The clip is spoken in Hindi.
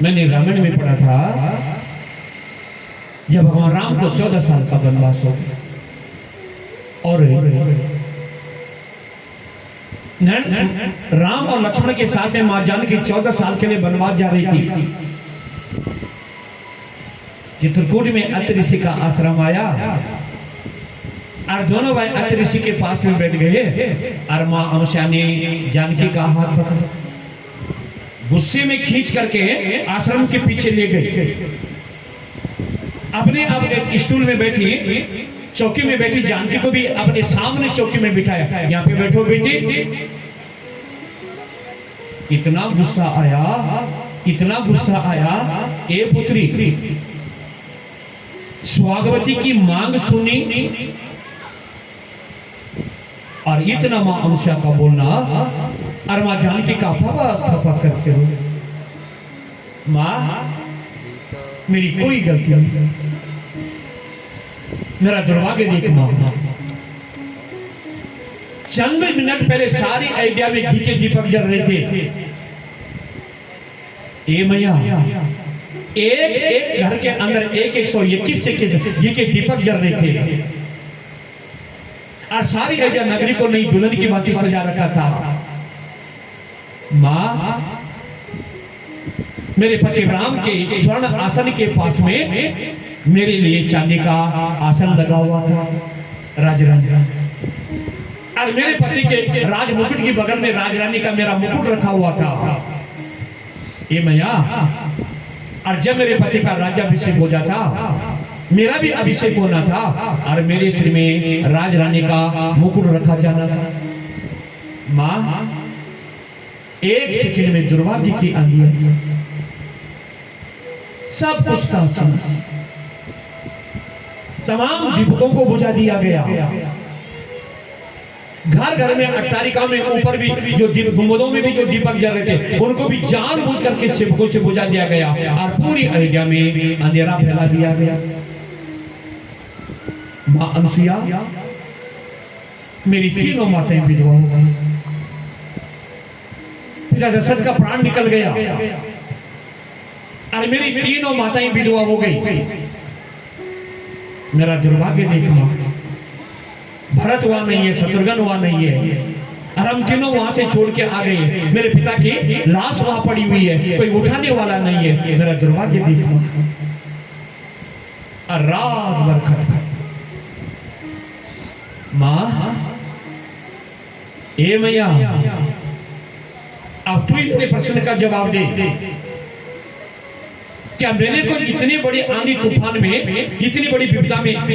मैंने रामायण में पढ़ा था, जब भगवान राम को 14 साल का वनवास हो और राम और लक्ष्मण के साथ में मां जानकी 14 साल के लिए वनवास जा रही थी। चित्रकूट में अत्रि ऋषि का आश्रम आया और दोनों भाई अत्रि ऋषि के पास में बैठ गए और मां अनुषा ने जानकी का हाथ पकड़ा, गुस्से में खींच करके आश्रम के पीछे ले गई। अपने आप एक स्टूल में बैठी, चौकी में बैठी जानकी को भी अपने सामने चौकी में बिठाया, यहाँ पे बैठो बेटी। इतना गुस्सा आया, इतना गुस्सा आया, ए पुत्री, स्वागवती की मांग सुनी और इतना मां अनुषा का बोलना और मां जानकी का फपा करते हो। मां, मेरी कोई गलती नहीं, मेरा दुर्भाग्य देख मां। चंद मिनट पहले सारी अयोध्या में घी के दीपक जल रहे थे। ए मैया, एक एक घर के अंदर 121 घी के दीपक जल रहे थे और सारी अयोध्या नगरी को नई दुल्हन की भांति सजा रखा था। मां, मेरे पति राम के स्वर्ण आसन के पास में मेरे लिए चांदी का आसन लगा हुआ था, राजरानी, और मेरे पति के राज मुकुट की बगल में राजरानी का मेरा मुकुट रखा हुआ था। ये मैया, और जब मेरे पति का राज्याभिषेक हो जाता, मेरा भी अभिषेक होना था और मेरे सिर में राजरानी का मुकुट रखा जाना था। मां, एक सेकंड में दुर्भाग्य की आंधी आई, सब कुछ का सांस, तमाम दीपकों को बुझा दिया गया। घर घर में अट्टारिका में ऊपर भी जो दीप, गुंबदों में भी जो दीपक जल रहे थे उनको भी जानबूझ करके सेवकों से बुझा दिया गया और पूरी अयोध्या में अंधेरा फैला दिया गया। मां अनुसुईया, मेरी तीनों माताएं विधवा हो गई। पिता दशरथ का प्राण निकल गया और मेरी तीनों माताएं विधवा हो गई। मेरा दुर्भाग्य देखना, भरत हुआ नहीं है, शत्रुघ्न हुआ नहीं है और हम तीनों वहां से छोड़ के आ गए। मेरे पिता की लाश वहां पड़ी हुई है, कोई उठाने वाला नहीं है। मेरा दुर्भाग्य देखना, और रात भर खटखट। मां, ए मैया, अब तू इतने प्रश्न का जवाब दे। क्या मेरे को इतनी बड़ी आंधी तूफान में, इतनी बड़ी विपदा में